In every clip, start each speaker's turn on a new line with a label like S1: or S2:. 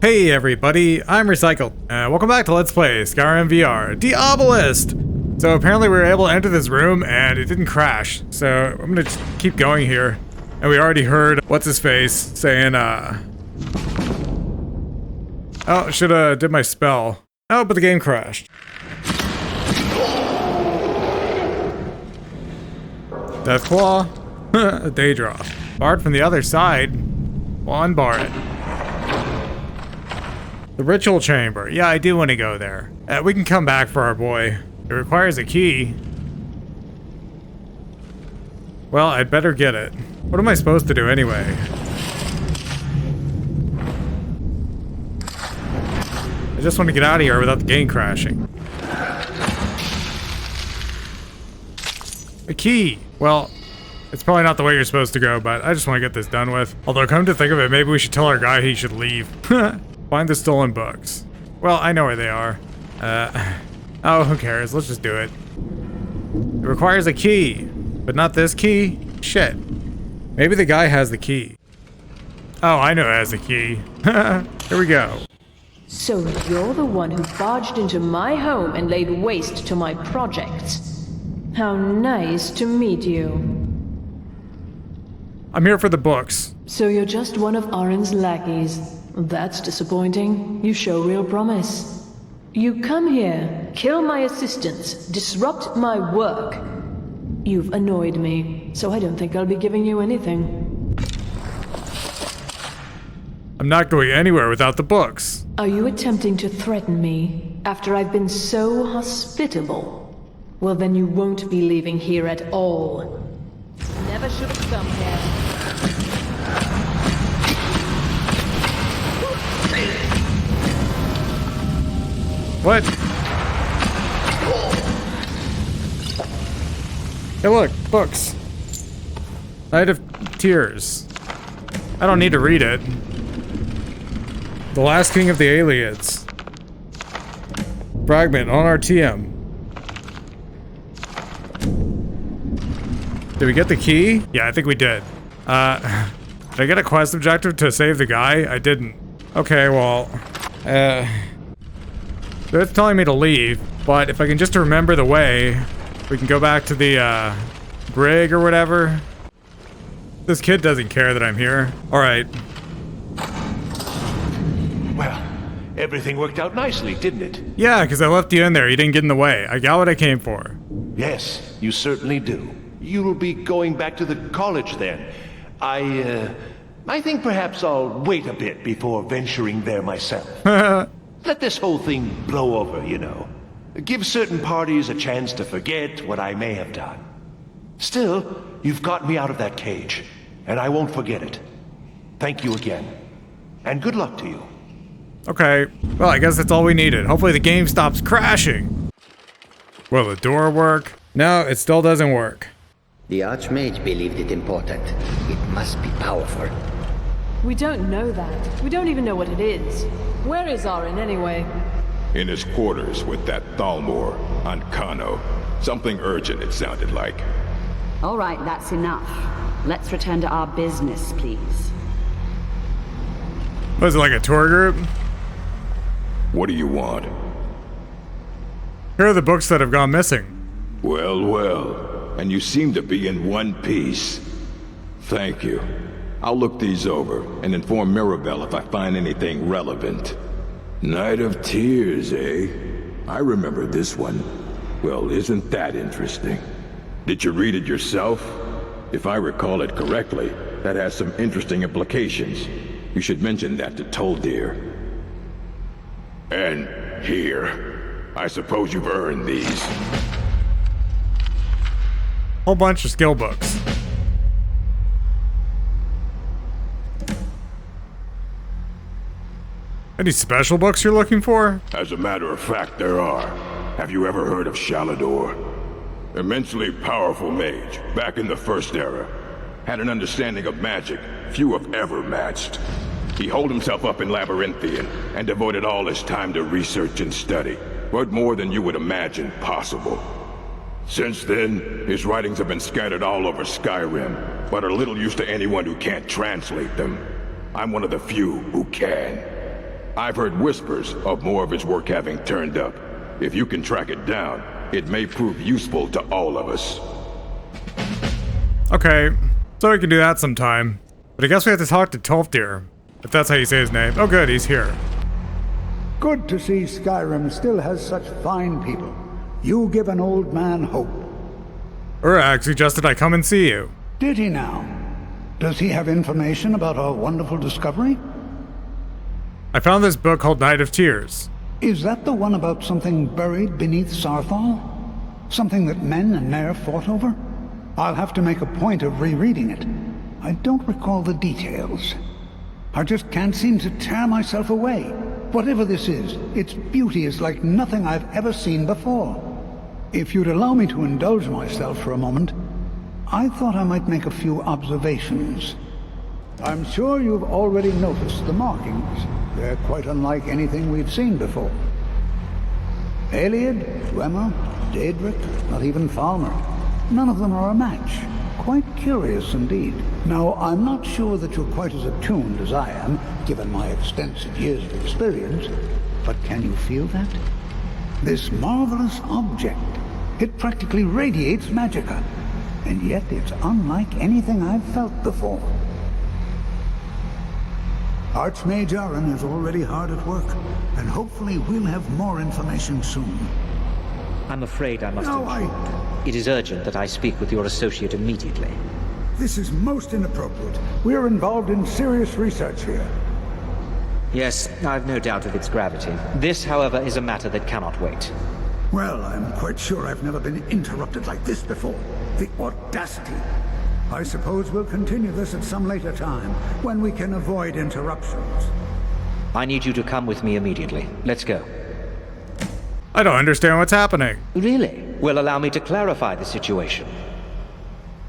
S1: Hey everybody, I'm Recycled, and welcome back to Let's Play Skyrim VR, Diabolist! So apparently we were able to enter this room and it didn't crash, so I'm gonna just keep going here. And we already heard what's-his-face saying, oh, should've did my spell. Oh, but the game crashed. Deathclaw? A Daedra. Barred from the other side. Well, unbar it. The ritual chamber. Yeah, I do want to go there. We can come back for our boy. It requires a key. Well, I'd better get it. What am I supposed to do anyway? I just want to get out of here without the game crashing. A key. Well, it's probably not the way you're supposed to go, but I just want to get this done with. Although, come to think of it, maybe we should tell our guy he should leave. Find the stolen books. Well, I know where they are. Oh, who cares? Let's just do it. It requires a key, but not this key? Shit. Maybe the guy has the key. Oh, I know who has the key. Here we go.
S2: So you're the one who barged into my home and laid waste to my projects. How nice to meet you.
S1: I'm here for the books.
S2: So you're just one of Arin's lackeys. That's disappointing. You show real promise. You come here, kill my assistants, disrupt my work. You've annoyed me, so I don't think I'll be giving you anything.
S1: I'm not going anywhere without the books.
S2: Are you attempting to threaten me after I've been so hospitable? Well, then you won't be leaving here at all. Never should have come here.
S1: What? Hey look, books. Night of Tears. I don't need to read it. The Last King of the Aliens. Fragment on RTM. Did we get the key? Yeah, I think we did. Did I get a quest objective to save the guy? I didn't. Okay, well, it's telling me to leave, but if I can just remember the way, we can go back to the, brig or whatever. This kid doesn't care that I'm here. Alright.
S3: Well, everything worked out nicely, didn't it?
S1: Yeah, because I left you in there. You didn't get in the way. I got what I came for.
S3: Yes, you certainly do. You'll be going back to the college then. I think perhaps I'll wait a bit before venturing there myself. Let this whole thing blow over, you know. Give certain parties a chance to forget what I may have done. Still, you've got me out of that cage, and I won't forget it. Thank you again, and good luck to you.
S1: Okay, well, I guess that's all we needed. Hopefully the game stops crashing. Will the door work? No, it still doesn't work.
S4: The Archmage believed it important. It must be powerful.
S2: We don't know that. We don't even know what it is. Where is Arin anyway?
S5: In his quarters with that Thalmor on Kano. Something urgent, it sounded like.
S6: All right, that's enough. Let's return to our business, please.
S1: Was it like a tour group?
S5: What do you want?
S1: Here are the books that have gone missing.
S5: Well, well. And you seem to be in one piece. Thank you. I'll look these over and inform Mirabelle if I find anything relevant. Night of Tears, eh? I remember this one. Well, isn't that interesting? Did you read it yourself? If I recall it correctly, that has some interesting implications. You should mention that to Toldir. And here. I suppose you've earned these.
S1: Whole bunch of skill books. Any special books you're looking for?
S5: As a matter of fact, there are. Have you ever heard of Shalador? Immensely powerful mage, back in the First Era. Had an understanding of magic few have ever matched. He holed himself up in Labyrinthian and devoted all his time to research and study, but more than you would imagine possible. Since then, his writings have been scattered all over Skyrim, but are little use to anyone who can't translate them. I'm one of the few who can. I've heard whispers of more of his work having turned up. If you can track it down, it may prove useful to all of us.
S1: Okay, so we can do that sometime. But I guess we have to talk to Tolfdir, if that's how you say his name. Oh good, he's here.
S7: Good to see Skyrim still has such fine people. You give an old man hope.
S1: Urag suggested I come and see you.
S7: Did he now? Does he have information about our wonderful discovery?
S1: I found this book called Night of Tears.
S7: Is that the one about something buried beneath Sarthal? Something that men and Nair fought over? I'll have to make a point of rereading it. I don't recall the details. I just can't seem to tear myself away. Whatever this is, its beauty is like nothing I've ever seen before. If you'd allow me to indulge myself for a moment, I thought I might make a few observations. I'm sure you've already noticed the markings. They're quite unlike anything we've seen before. Eliad, Dwemer, Daedric, not even Falmer. None of them are a match. Quite curious indeed. Now, I'm not sure that you're quite as attuned as I am, given my extensive years of experience, but can you feel that? This marvelous object, it practically radiates magicka, and yet it's unlike anything I've felt before. Archmage Aaron is already hard at work, and hopefully we'll have more information soon.
S8: I'm afraid I must
S7: No,
S8: intrude. It is urgent that I speak with your associate immediately.
S7: This is most inappropriate. We're involved in serious research here.
S8: Yes, I've no doubt of its gravity. This, however, is a matter that cannot wait.
S7: Well, I'm quite sure I've never been interrupted like this before. The audacity. I suppose we'll continue this at some later time, when we can avoid interruptions.
S8: I need you to come with me immediately. Let's go.
S1: I don't understand what's happening.
S8: Really? Well, allow me to clarify the situation.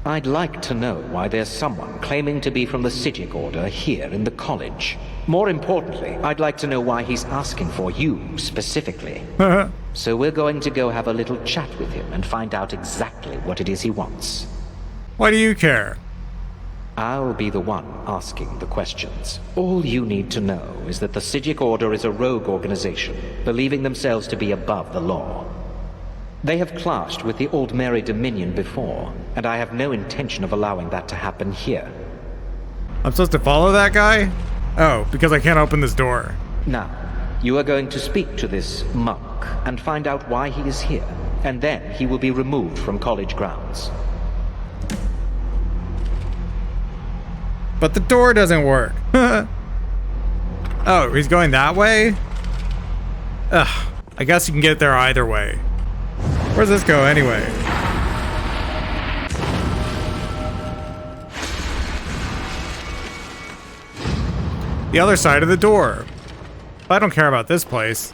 S8: I'd like to know why there's someone claiming to be from the Psijic Order here in the college. More importantly, I'd like to know why he's asking for you specifically. So we're going to go have a little chat with him and find out exactly what it is he wants.
S1: Why do you care?
S8: I'll be the one asking the questions. All you need to know is that the Psijic Order is a rogue organization, believing themselves to be above the law. They have clashed with the Old Mary Dominion before, and I have no intention of allowing that to happen here.
S1: I'm supposed to follow that guy? Oh, because I can't open this door.
S8: Now, you are going to speak to this monk and find out why he is here, and then he will be removed from college grounds.
S1: But the door doesn't work. Oh, he's going that way? Ugh, I guess you can get there either way. Where does this go anyway? The other side of the door. I don't care about this place.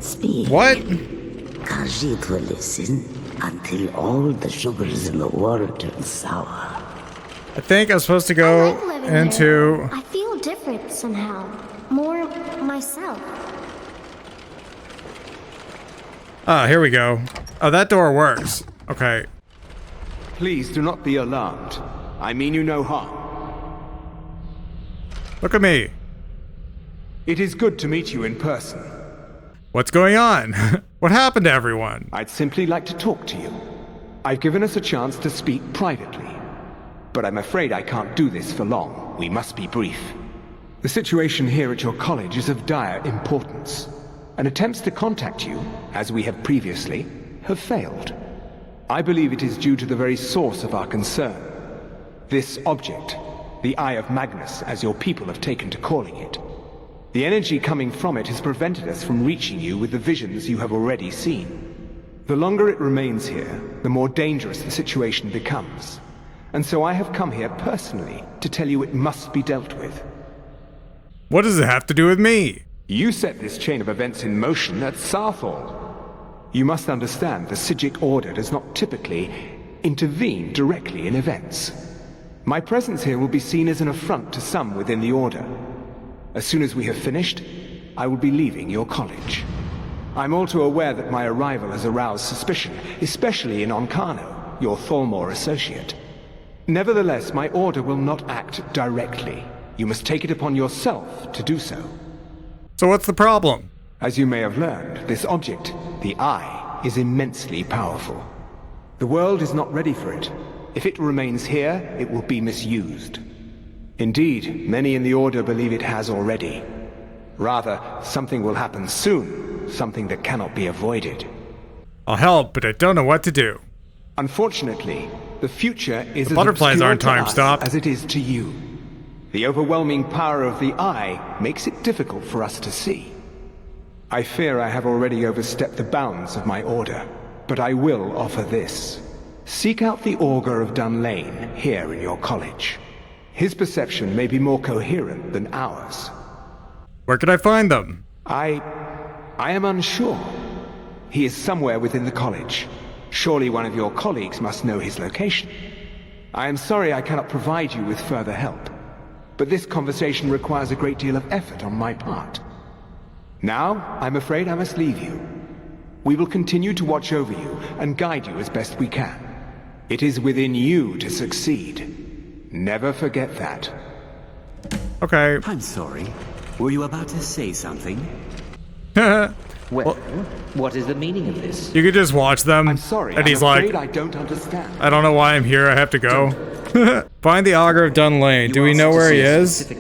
S9: Speak.
S1: What?
S9: Khajiit will listen until all the sugars in the water turn sour.
S1: I think I'm supposed to go into...
S10: I feel different somehow. More myself.
S1: Ah, here we go. Oh, that door works. Okay.
S11: Please do not be alarmed. I mean you no harm.
S1: Look at me.
S11: It is good to meet you in person.
S1: What's going on? What happened to everyone?
S11: I'd simply like to talk to you. I've given us a chance to speak privately. But I'm afraid I can't do this for long. We must be brief. The situation here at your college is of dire importance, and attempts to contact you, as we have previously, have failed. I believe it is due to the very source of our concern. This object, the Eye of Magnus, as your people have taken to calling it. The energy coming from it has prevented us from reaching you with the visions you have already seen. The longer it remains here, the more dangerous the situation becomes. And so I have come here personally to tell you it must be dealt with.
S1: What does it have to do with me?
S11: You set this chain of events in motion at Sarthal. You must understand the Psijic Order does not typically intervene directly in events. My presence here will be seen as an affront to some within the Order. As soon as we have finished, I will be leaving your college. I'm all too aware that my arrival has aroused suspicion, especially in Onkano. your Thalmor associate. Nevertheless, my order will not act directly. You must take it upon yourself to do so.
S1: So what's the problem?
S11: As you may have learned, this object, the Eye, is immensely powerful. The world is not ready for it. If it remains here, it will be misused. Indeed, many in the Order believe it has already. Rather, something will happen soon, something that cannot be avoided.
S1: I'll help, but I don't know what to do.
S11: Unfortunately, the future is
S1: The butterflies
S11: as obscure
S1: aren't
S11: to us
S1: time-stopped.
S11: as it is to you. The overwhelming power of the Eye makes it difficult for us to see. I fear I have already overstepped the bounds of my order, but I will offer this. Seek out the Augur of Dunlain here in your college. His perception may be more coherent than ours.
S1: Where can I find them?
S11: I am unsure. He is somewhere within the college. Surely one of your colleagues must know his location. I am sorry I cannot provide you with further help, but this conversation requires a great deal of effort on my part. Now, I'm afraid I must leave you. We will continue to watch over you and guide you as best we can. It is within you to succeed. Never forget that.
S1: Okay.
S12: I'm sorry. Were you about to say something?
S8: Well, what is the meaning of this?
S1: You could just watch them.
S11: I'm sorry,
S1: and he's
S11: I'm afraid
S1: like,
S11: I don't understand.
S1: I don't know why I'm here, I have to go. Find the Augur of Dunlain. Do we know where he is?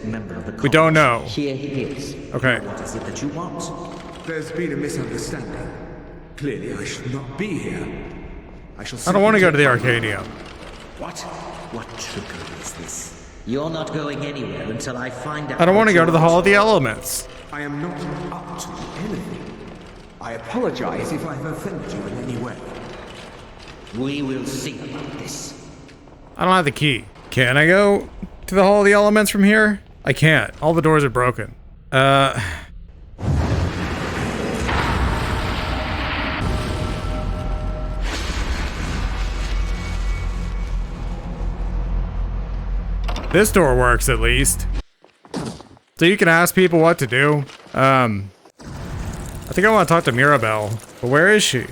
S1: We don't know.
S8: Here he is.
S1: Okay.
S12: What is it that you want?
S11: There's been a misunderstanding. Clearly I should not be here.
S1: I don't want to go to the Arcadium.
S12: What? What trickery is this? You're not going anywhere until I find out.
S1: I don't want to
S12: what
S1: go to the
S12: you
S1: Hall of the Elements.
S11: I am not up to anything. I apologize if I've offended you in any way.
S12: We will see about this.
S1: I don't have the key. Can I go to the Hall of the Elements from here? I can't. All the doors are broken. This door works at least. So you can ask people what to do. I think I want to talk to Mirabelle. But where is she?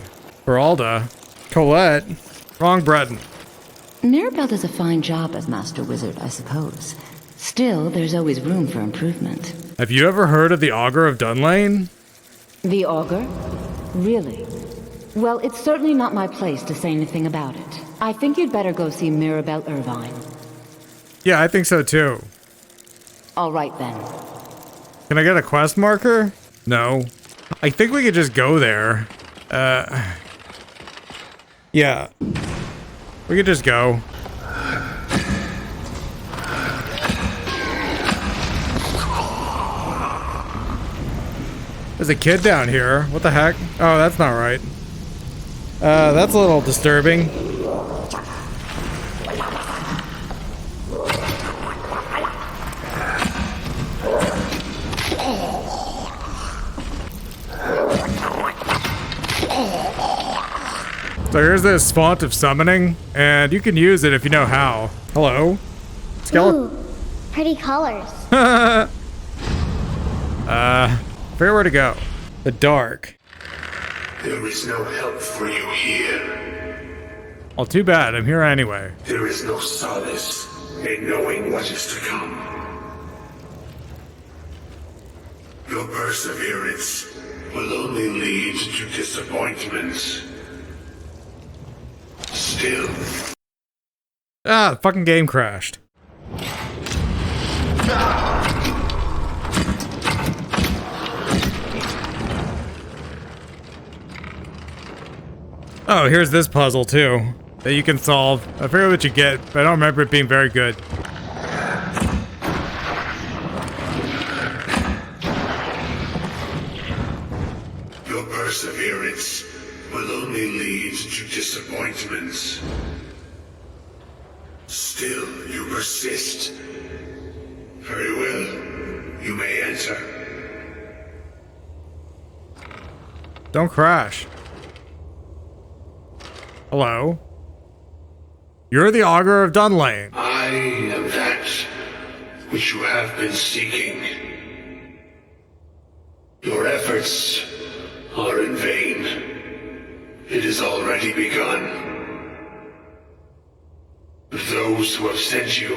S1: Beralda. Colette. Wrong Breton.
S13: Mirabelle does a fine job as Master Wizard, I suppose. Still, there's always room for improvement.
S1: Have you ever heard of the Augur of Dunlain?
S13: The Augur? Really? Well, it's certainly not my place to say anything about it. I think you'd better go see Mirabelle Irvine.
S1: Yeah, I think so too.
S13: All right then.
S1: Can I get a quest marker? No. I think we could just go there. Yeah. We could just go. There's a kid down here. What the heck? Oh, that's not right. That's a little disturbing. So here's this font of summoning, and you can use it if you know how. Hello?
S10: Ooh, pretty colors.
S1: Forget where to go. The dark.
S14: There is no help for you here.
S1: Well, too bad. I'm here anyway.
S14: There is no solace in knowing what is to come. Your perseverance will only lead to disappointment. Still.
S1: Ah, the fucking game crashed. Oh, here's this puzzle too that you can solve. I forget what you get, but I don't remember it being very good.
S14: Your perseverance will only lead to disappointments. Still, you persist. Very well. You may enter.
S1: Don't crash. Hello? You're the Augur of Dunlain.
S14: I am that which you have been seeking. Your efforts are in vain. It has already begun. those who have sent you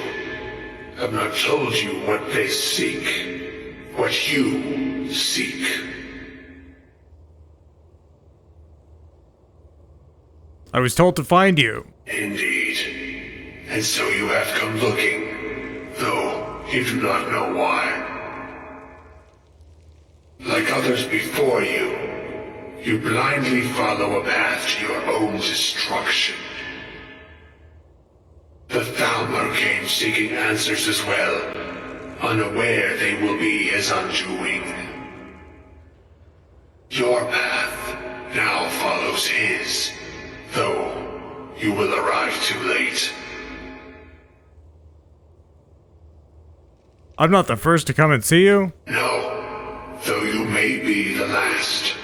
S14: have not told you what they seek, what you seek.
S1: I was told to find you.
S14: Indeed. And so you have come looking, though you do not know why. Like others before you, you blindly follow a path to your own destruction. The Thalmor came seeking answers as well, unaware they will be his undoing. Your path now follows his, though you will arrive too late.
S1: I'm not the first to come and see you?
S14: No, though you may be the last.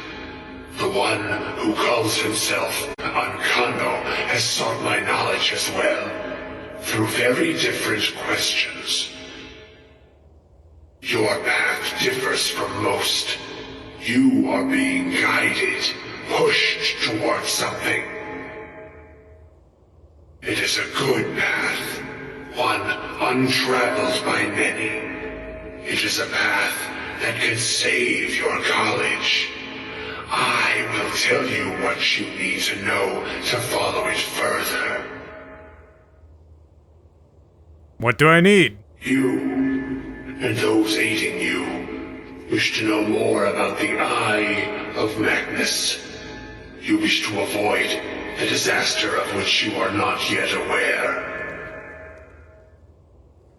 S14: The one who calls himself Unkondo has sought my knowledge as well, through very different questions. Your path differs from most. You are being guided, pushed towards something. It is a good path, one untraveled by many. It is a path that can save your college. I will tell you what you need to know to follow it further.
S1: What do I need?
S14: You, and those aiding you, wish to know more about the Eye of Magnus. You wish to avoid the disaster of which you are not yet aware.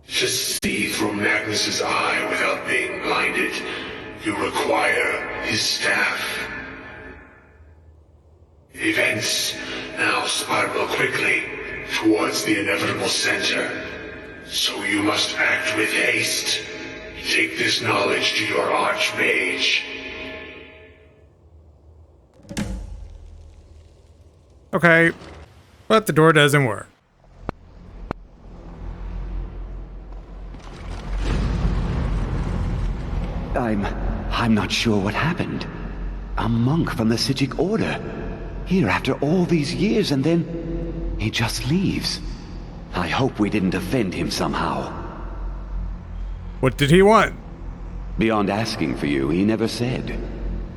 S14: To see through Magnus's eye without being blinded, you require his staff. Events now spiral quickly towards the inevitable center. So you must act with haste. Take this knowledge to your Archmage.
S1: Okay, but the door doesn't work.
S15: I'm not sure what happened. A monk from the Sijic Order. Here after all these years, and then he just leaves. I hope we didn't offend him somehow.
S1: What did he want?
S15: Beyond asking for you, he never said.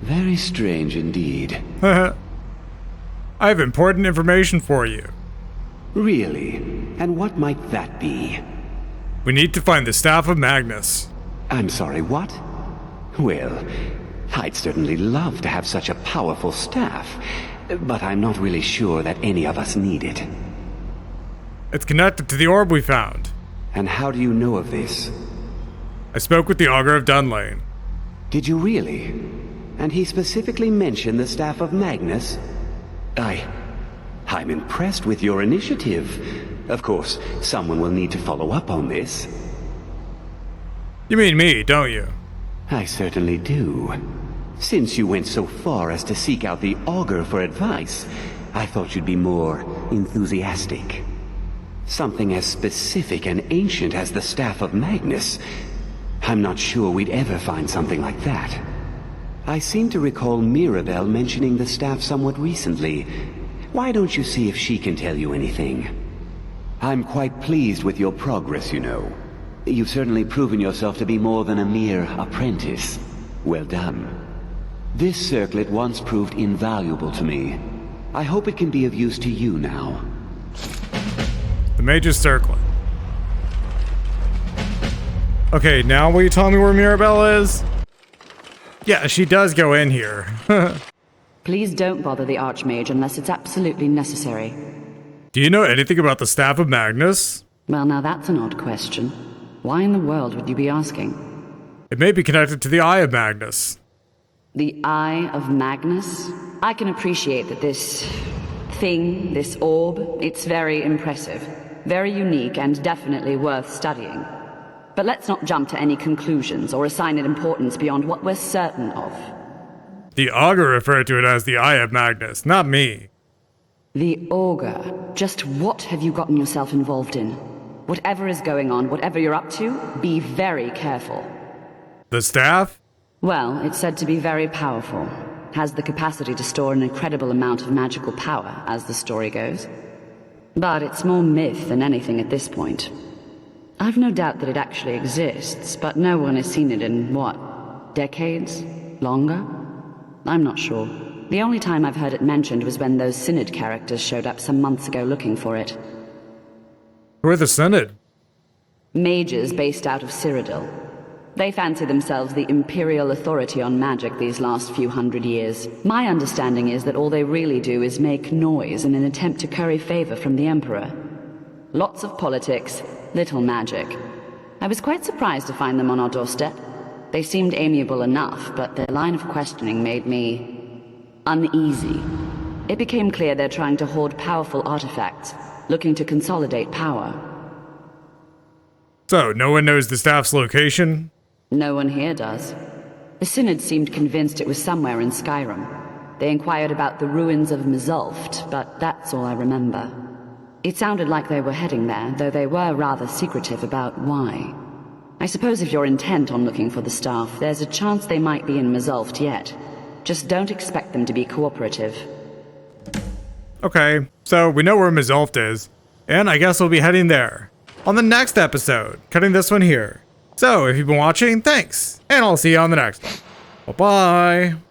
S15: Very strange indeed.
S1: I have important information for you.
S15: Really? And what might that be?
S1: We need to find the Staff of Magnus.
S15: I'm sorry, what? Well, I'd certainly love to have such a powerful staff, but I'm not really sure that any of us need it.
S1: It's connected to the orb we found.
S15: And how do you know of this?
S1: I spoke with the Augur of Dunlain.
S15: Did you really? And he specifically mentioned the Staff of Magnus? I'm impressed with your initiative. Of course, someone will need to follow up on this.
S1: You mean me, don't you?
S15: I certainly do. Since you went so far as to seek out the Augur for advice, I thought you'd be more enthusiastic. Something as specific and ancient as the Staff of Magnus. I'm not sure we'd ever find something like that. I seem to recall Mirabelle mentioning the staff somewhat recently. Why don't you see if she can tell you anything? I'm quite pleased with your progress, you know. You've certainly proven yourself to be more than a mere apprentice. Well done. This circlet once proved invaluable to me. I hope it can be of use to you now.
S1: The Mage's Circlet. Okay, now will you tell me where Mirabelle is? Yeah, she does go in here.
S6: Please don't bother the Archmage unless it's absolutely necessary.
S1: Do you know anything about the Staff of Magnus?
S6: Well, now that's an odd question. Why in the world would you be asking?
S1: It may be connected to the Eye of Magnus.
S6: The Eye of Magnus? I can appreciate that this thing, this orb, it's very impressive. Very unique and definitely worth studying. But let's not jump to any conclusions or assign it importance beyond what we're certain of.
S1: The Augur referred to it as the Eye of Magnus, not me.
S6: The Augur? Just what have you gotten yourself involved in? Whatever is going on, whatever you're up to, be very careful.
S1: The staff?
S6: Well, it's said to be very powerful. Has the capacity to store an incredible amount of magical power, as the story goes. But it's more myth than anything at this point. I've no doubt that it actually exists, but no one has seen it in, what, decades? Longer? I'm not sure. The only time I've heard it mentioned was when those Synod characters showed up some months ago looking for it.
S1: Who are the Synod?
S6: Mages based out of Cyrodiil. They fancy themselves the imperial authority on magic these last few hundred years. My understanding is that all they really do is make noise in an attempt to curry favor from the Emperor. Lots of politics, little magic. I was quite surprised to find them on our doorstep. They seemed amiable enough, but their line of questioning made me uneasy. It became clear they're trying to hoard powerful artifacts, looking to consolidate power.
S1: So, no one knows the staff's location?
S6: No one here does. The Synod seemed convinced it was somewhere in Skyrim. They inquired about the ruins of Mzulft, but that's all I remember. It sounded like they were heading there, though they were rather secretive about why. I suppose if you're intent on looking for the staff, there's a chance they might be in Mzulft yet. Just don't expect them to be cooperative.
S1: Okay, so we know where Mzulft is, and I guess we'll be heading there on the next episode, cutting this one here. So, if you've been watching, thanks, and I'll see you on the next one. Bye-bye.